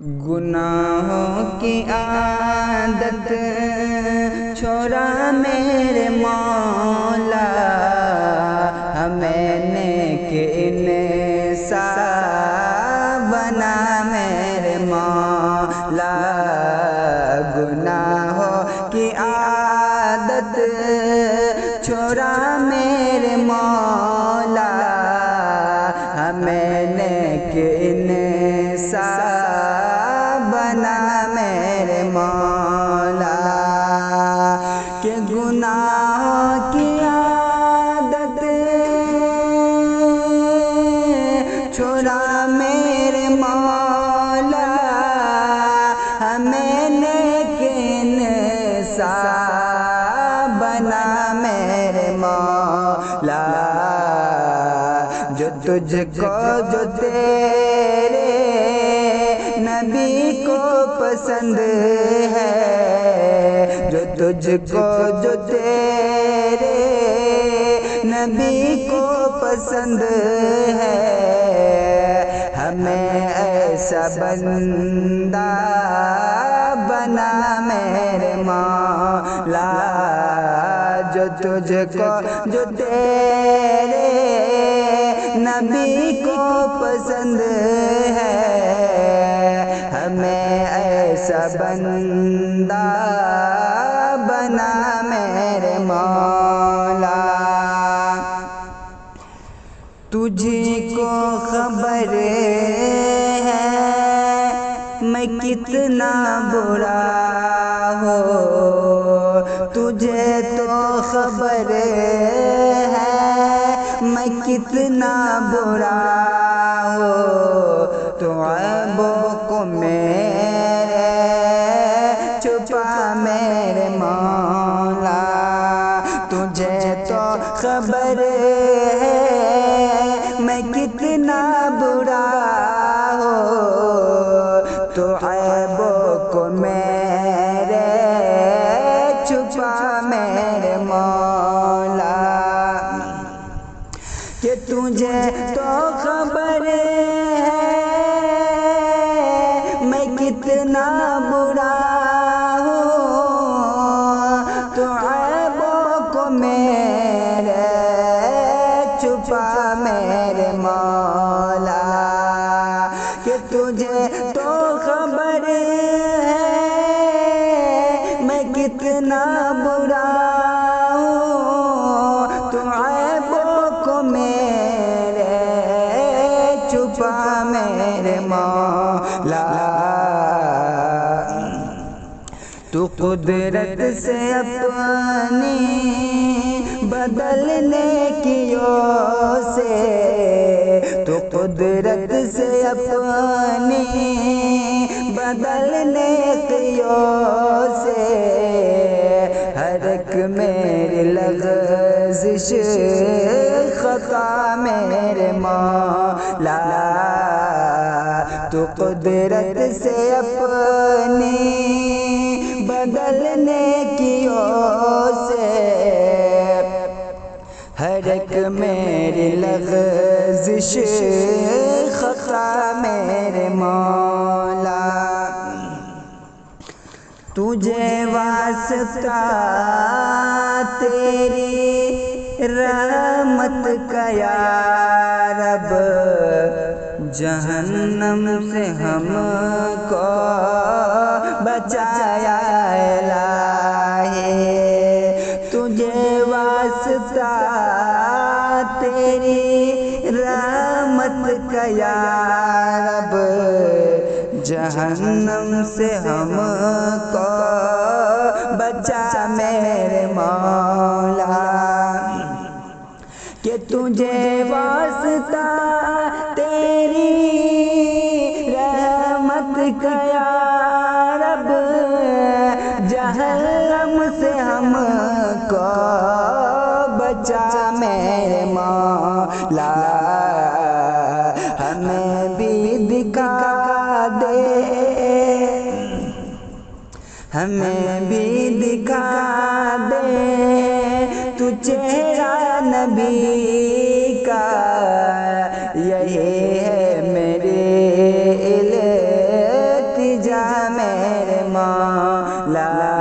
گناہوں کی عادت چھوڑا میرے مولا، ہمیں نیک انسان بنا میرے مولا۔ گناہوں کی عادت چھوڑا میرے مولا، ہمیں نیک انسان بنا میرے مولا۔ کہ گناہوں کی عادت چھوڑا میرے مولا، ہمیں نیک انسان بنا میرے مولا۔ جو تجھ کو جو تیرے نبی کو پسند ہے، جو تجھ کو جو تیرے نبی کو پسند ہے، ہمیں ایسا بندہ بنا میرے مولا۔ جو تجھ کو جو تیرے نبی کو پسند ہے، ہمیں ایسا بندہ بنا میرے مولا۔ تجھے کو خبر ہے میں کتنا برا ہوں، تجھے تو خبر ہے میں کتنا برا ہوں۔ تو عیبوں کو میرے چھپا میرے مولا، تجھے تو خبر ہے میں کتنا برا ہوں۔ تو عیبوں کو میرے چھپا میرے مولا۔ کہ تجھے تو خبر ہے میں کتنا برا ہوں، تو عیبوں کو میرے چھپا میرے مولا۔ کہ تجھے تو خبر ہے میں کتنا برا ہوں، تو عیبوں کو میرے چھپا میرے مولا۔ تو قدرت سے اپنی بدلنے کیوں سے، تو قدرت سے اپنی بدلنے کیوں سے، ہر ایک میری لغزش خطا میرے مولا۔ تو قدرت سے اپنی بدلنے کیوں سے، ہر ایک میری لغزش خطا میرے مولا۔ تجھے واسطہ تیری رحمت کا یا رب، جہنم سے ہم کو بچایا الہی۔ تجھے واسطہ تیری رحمت کا یا رب، جہنم سے ہم کو بچا میرے مولا۔ کہ تجھے واسطہ تیری رحمت کا یا رب، جہنم سے ہم کو بچا میرے مولا۔ ہمیں بھی دکھا دے، ہمیں بھی دکھا دے تو چہرہ نبی کا، یہی ہے میرے جا میرے مولا